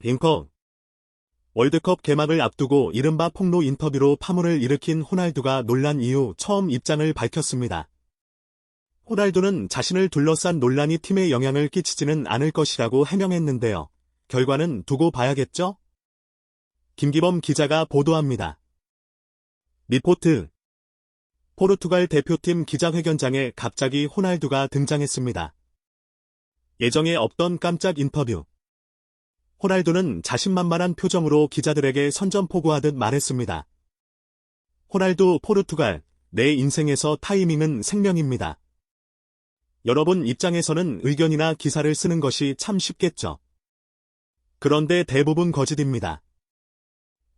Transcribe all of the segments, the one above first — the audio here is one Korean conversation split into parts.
앵커. 월드컵 개막을 앞두고 이른바 폭로 인터뷰로 파문을 일으킨 호날두가 논란 이후 처음 입장을 밝혔습니다. 호날두는 자신을 둘러싼 논란이 팀에 영향을 끼치지는 않을 것이라고 해명했는데요. 결과는 두고 봐야겠죠? 김기범 기자가 보도합니다. 리포트. 포르투갈 대표팀 기자회견장에 갑자기 호날두가 등장했습니다. 예정에 없던 깜짝 인터뷰. 호날두는 자신만만한 표정으로 기자들에게 선전포고하듯 말했습니다. 호날두 포르투갈, 내 인생에서 타이밍은 생명입니다. 여러분 입장에서는 의견이나 기사를 쓰는 것이 참 쉽겠죠. 그런데 대부분 거짓입니다.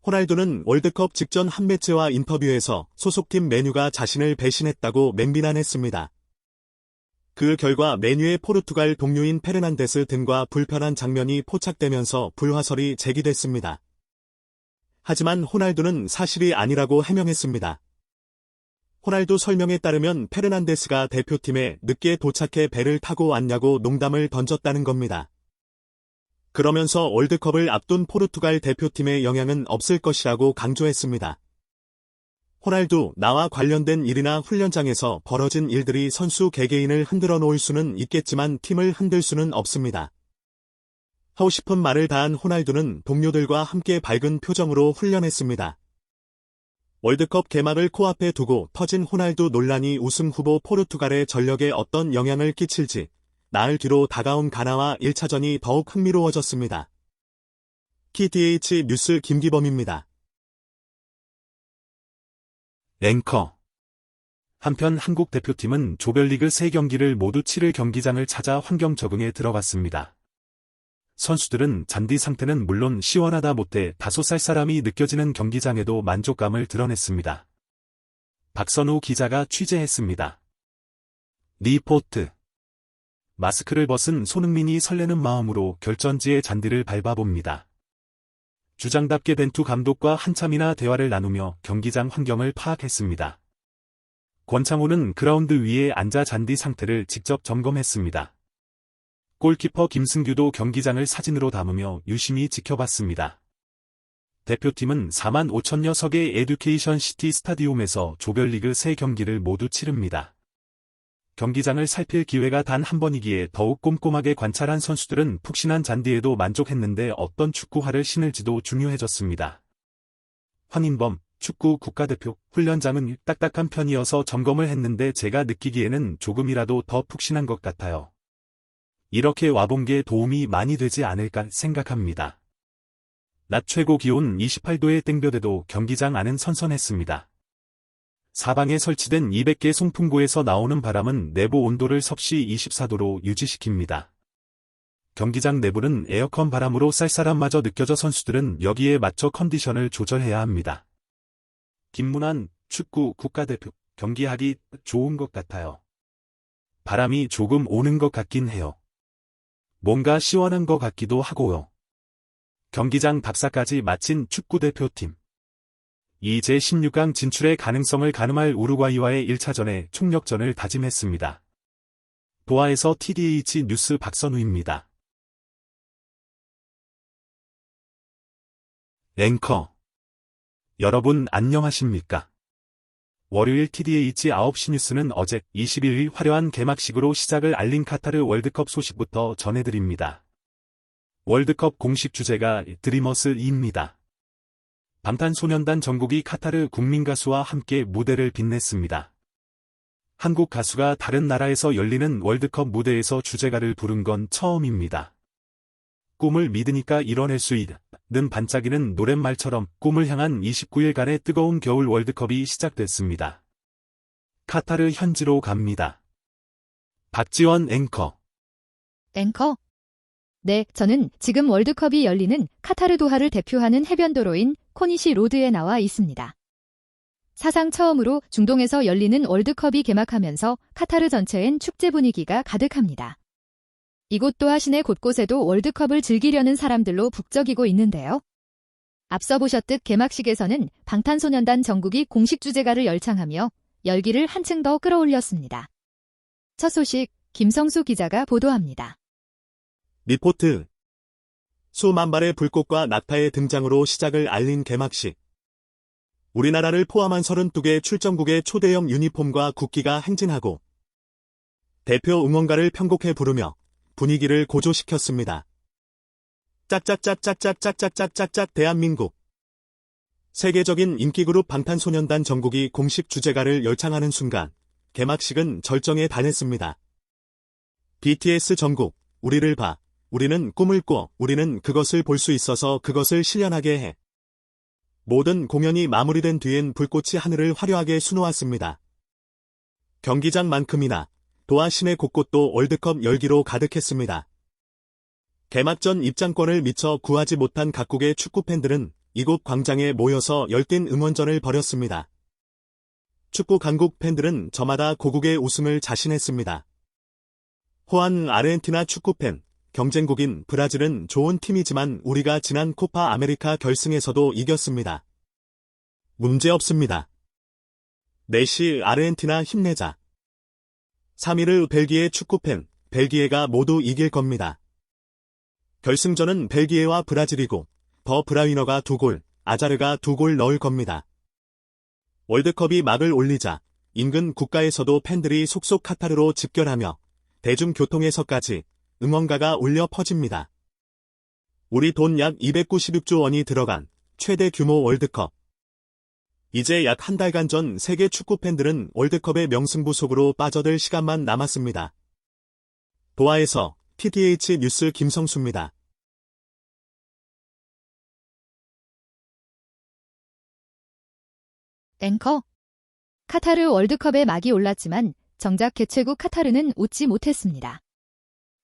호날두는 월드컵 직전 한 매체와 인터뷰에서 소속팀 맨유가 자신을 배신했다고 맹비난했습니다. 그 결과 맨유의 포르투갈 동료인 페르난데스 등과 불편한 장면이 포착되면서 불화설이 제기됐습니다. 하지만 호날두는 사실이 아니라고 해명했습니다. 호날두 설명에 따르면 페르난데스가 대표팀에 늦게 도착해 배를 타고 왔냐고 농담을 던졌다는 겁니다. 그러면서 월드컵을 앞둔 포르투갈 대표팀에 영향은 없을 것이라고 강조했습니다. 호날두, 나와 관련된 일이나 훈련장에서 벌어진 일들이 선수 개개인을 흔들어 놓을 수는 있겠지만 팀을 흔들 수는 없습니다. 하고 싶은 말을 다한 호날두는 동료들과 함께 밝은 표정으로 훈련했습니다. 월드컵 개막을 코앞에 두고 터진 호날두 논란이 우승 후보 포르투갈의 전력에 어떤 영향을 끼칠지 나흘 뒤로 다가온 가나와 1차전이 더욱 흥미로워졌습니다. KTH 뉴스 김기범입니다. 앵커. 한편 한국 대표팀은 조별리그 3경기를 모두 치를 경기장을 찾아 환경 적응에 들어갔습니다. 선수들은 잔디 상태는 물론 시원하다 못해 다소 쌀쌀함이 느껴지는 경기장에도 만족감을 드러냈습니다. 박선우 기자가 취재했습니다. 리포트. 마스크를 벗은 손흥민이 설레는 마음으로 결전지의 잔디를 밟아봅니다. 주장답게 벤투 감독과 한참이나 대화를 나누며 경기장 환경을 파악했습니다. 권창호는 그라운드 위에 앉아 잔디 상태를 직접 점검했습니다. 골키퍼 김승규도 경기장을 사진으로 담으며 유심히 지켜봤습니다. 대표팀은 4만 5천여 석의 에듀케이션 시티 스타디움에서 조별리그 3경기를 모두 치릅니다. 경기장을 살필 기회가 단 한 번이기에 더욱 꼼꼼하게 관찰한 선수들은 푹신한 잔디에도 만족했는데 어떤 축구화를 신을지도 중요해졌습니다. 황인범, 축구 국가대표, 훈련장은 딱딱한 편이어서 점검을 했는데 제가 느끼기에는 조금이라도 더 푹신한 것 같아요. 이렇게 와본 게 도움이 많이 되지 않을까 생각합니다. 낮 최고 기온 28도의 땡볕에도 경기장 안은 선선했습니다. 사방에 설치된 200개 송풍구에서 나오는 바람은 내부 온도를 섭씨 24도로 유지시킵니다. 경기장 내부는 에어컨 바람으로 쌀쌀함마저 느껴져 선수들은 여기에 맞춰 컨디션을 조절해야 합니다. 김문환, 축구 국가대표, 경기하기 좋은 것 같아요. 바람이 조금 오는 것 같긴 해요. 뭔가 시원한 것 같기도 하고요. 경기장 답사까지 마친 축구대표팀. 이제 16강 진출의 가능성을 가늠할 우루과이와의 1차전에 총력전을 다짐했습니다. 도하에서 TDH 뉴스 박선우입니다. 앵커. 여러분 안녕하십니까? 월요일 TDH 9시 뉴스는 어제 21일 화려한 개막식으로 시작을 알린 카타르 월드컵 소식부터 전해드립니다. 월드컵 공식 주제가 드리머스입니다. 방탄소년단 정국이 카타르 국민가수와 함께 무대를 빛냈습니다. 한국 가수가 다른 나라에서 열리는 월드컵 무대에서 주제가를 부른 건 처음입니다. 꿈을 믿으니까 이뤄낼 수 있는 반짝이는 노랫말처럼 꿈을 향한 29일간의 뜨거운 겨울 월드컵이 시작됐습니다. 카타르 현지로 갑니다. 박지원 앵커. 앵커? 네, 저는 지금 월드컵이 열리는 카타르 도하를 대표하는 해변도로인 코니시 로드에 나와 있습니다. 사상 처음으로 중동에서 열리는 월드컵이 개막하면서 카타르 전체엔 축제 분위기가 가득합니다. 이곳 도하 시내 곳곳에도 월드컵을 즐기려는 사람들로 북적이고 있는데요. 앞서 보셨듯 개막식에서는 방탄소년단 정국이 공식 주제가를 열창하며 열기를 한층 더 끌어올렸습니다. 첫 소식 김성수 기자가 보도합니다. 리포트. 수만 발의 불꽃과 낙타의 등장으로 시작을 알린 개막식. 우리나라를 포함한 32개 출전국의 초대형 유니폼과 국기가 행진하고 대표 응원가를 편곡해 부르며 분위기를 고조시켰습니다. 짝짝짝짝짝짝짝짝짝짝 대한민국. 세계적인 인기그룹 방탄소년단 정국이 공식 주제가를 열창하는 순간 개막식은 절정에 달했습니다. BTS 정국, 우리를 봐. 우리는 꿈을 꿔. 우리는 그것을 볼 수 있어서 그것을 실현하게 해. 모든 공연이 마무리된 뒤엔 불꽃이 하늘을 화려하게 수놓았습니다. 경기장만큼이나 도하 시내 곳곳도 월드컵 열기로 가득했습니다. 개막전 입장권을 미처 구하지 못한 각국의 축구팬들은 이곳 광장에 모여서 열띤 응원전을 벌였습니다. 축구 강국 팬들은 저마다 고국의 웃음을 자신했습니다. 호안 아르헨티나 축구팬, 경쟁국인 브라질은 좋은 팀이지만 우리가 지난 코파 아메리카 결승에서도 이겼습니다. 문제없습니다. 메시 아르헨티나 힘내자. 3위를 벨기에 축구팬, 벨기에가 모두 이길 겁니다. 결승전은 벨기에와 브라질이고 더 브라위너가 2골, 아자르가 2골 넣을 겁니다. 월드컵이 막을 올리자 인근 국가에서도 팬들이 속속 카타르로 집결하며 대중교통에서까지 응원가가 울려 퍼집니다. 우리 돈 약 296조 원이 들어간 최대 규모 월드컵. 이제 약 한 달간 전 세계 축구 팬들은 월드컵의 명승부 속으로 빠져들 시간만 남았습니다. 도하에서 TTH 뉴스 김성수입니다. 앵커. 카타르 월드컵에 막이 올랐지만 정작 개최국 카타르는 웃지 못했습니다.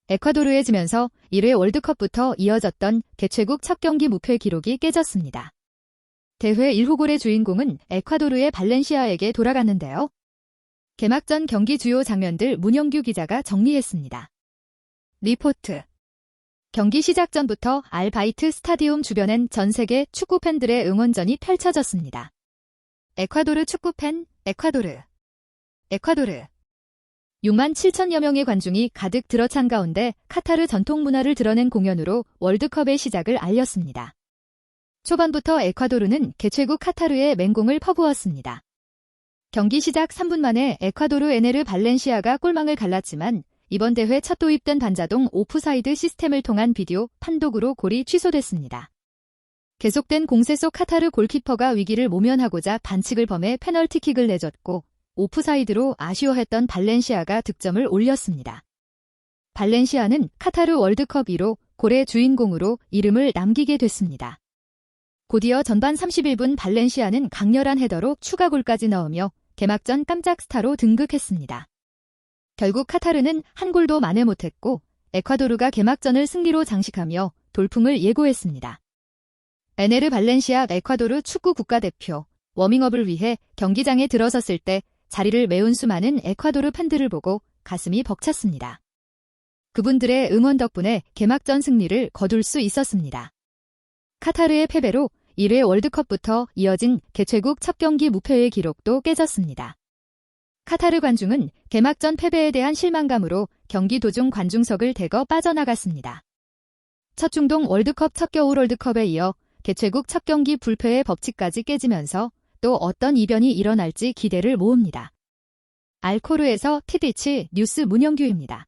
에콰도르에 지면서 1회 월드컵부터 이어졌던 개최국 첫 경기 무패 기록이 깨졌습니다. 대회 1호 골의 주인공은 에콰도르의 발렌시아에게 돌아갔는데요. 개막전 경기 주요 장면들 문영규 기자가 정리했습니다. 리포트. 경기 시작 전부터 알바이트 스타디움 주변엔 전 세계 축구 팬들의 응원전이 펼쳐졌습니다. 에콰도르 축구팬, 에콰도르. 6만 7천여 명의 관중이 가득 들어찬 가운데 카타르 전통 문화를 드러낸 공연으로 월드컵의 시작을 알렸습니다. 초반부터 에콰도르는 개최국 카타르에 맹공을 퍼부었습니다. 경기 시작 3분 만에 에콰도르 에네르 발렌시아가 골망을 갈랐지만 이번 대회 첫 도입된 반자동 오프사이드 시스템을 통한 비디오 판독으로 골이 취소됐습니다. 계속된 공세 속 카타르 골키퍼가 위기를 모면하고자 반칙을 범해 페널티킥을 내줬고 오프사이드로 아쉬워했던 발렌시아가 득점을 올렸습니다. 발렌시아는 카타르 월드컵 1호 골의 주인공으로 이름을 남기게 됐습니다. 곧이어 전반 31분 발렌시아는 강렬한 헤더로 추가골까지 넣으며 개막전 깜짝 스타로 등극했습니다. 결국 카타르는 한 골도 만회 못했고 에콰도르가 개막전을 승리로 장식하며 돌풍을 예고했습니다. 에네르 발렌시아 에콰도르 축구 국가대표 워밍업을 위해 경기장에 들어섰을 때 자리를 메운 수많은 에콰도르 팬들을 보고 가슴이 벅찼습니다. 그분들의 응원 덕분에 개막전 승리를 거둘 수 있었습니다. 카타르의 패배로 1회 월드컵부터 이어진 개최국 첫 경기 무패의 기록도 깨졌습니다. 카타르 관중은 개막전 패배에 대한 실망감으로 경기 도중 관중석을 대거 빠져나갔습니다. 첫 중동 월드컵 첫 겨울 월드컵에 이어 개최국 첫 경기 불패의 법칙까지 깨지면서 또 어떤 이변이 일어날지 기대를 모읍니다. 알코르에서 TTH 뉴스 문영규입니다.